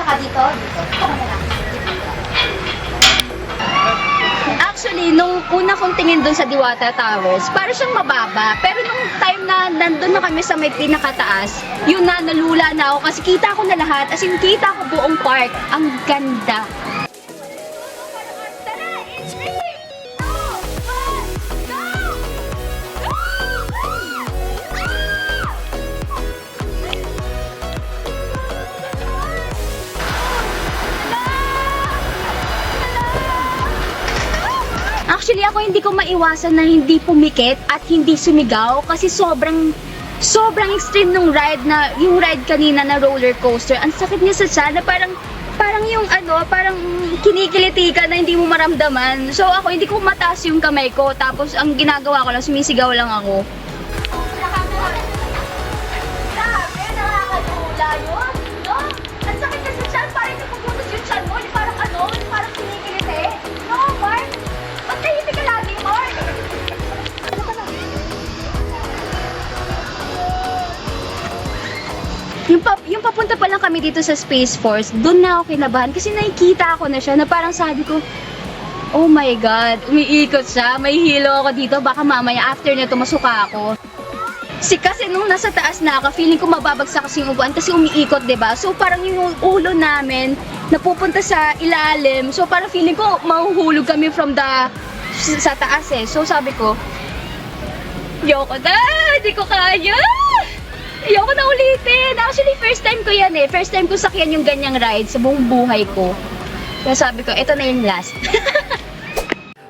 ka dito. Dito ka na lang. Actually, nung una kong tingin dun sa Diwata Towers, para siyang mababa. Pero nung time na nandun na kami sa may pinakataas, yun na, nalula na ako kasi kita ko na lahat. As in, kita ko buong park. Ang ganda. Tara, it's 3, 2, 1, go! Actually, ako hindi ko maiwasan na hindi pumikit at hindi sumigaw kasi sobrang extreme nung ride na, yung ride kanina na roller coaster. Ang sakit niya sa tiyan na parang yung parang kinikiliti ka na hindi mo maramdaman. So ako, hindi ko mataas yung kamay ko. Tapos ang ginagawa ko lang, sumisigaw lang ako. Grabe, nakakadula yun, no? Ang sakit niya sa tiyan, parang napuputos yung tiyan mo. Parang kinikiliti. No, Mark? Ba't tahimik ka lagi, Mark? Yung papunta pa lang kami dito sa Space Force, doon na ako kinabahan kasi nakikita ko na siya na parang sabi ko, oh my God, umiikot siya, may hilo ako dito, baka mamaya after nito masuka ako. Kasi nung nasa taas na ako, feeling ko mababagsak kasi yung upuan kasi umiikot, 'di ba? So parang yung ulo namin napupunta sa ilalim. So parang feeling ko mahuhulog kami sa taas eh. So sabi ko, yoko na, hindi ko kaya. Ayoko na ulitin. Actually, first time ko yan eh. First time ko sakyan yung ganyang ride sa buong buhay ko. Kaya sabi ko, ito na yung last.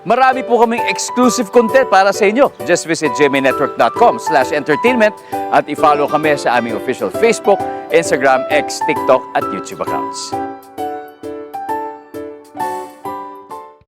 Marami po kaming exclusive content para sa inyo. Just visit gmnetwork.com/entertainment at i-follow kami sa aming official Facebook, Instagram, X, TikTok at YouTube accounts.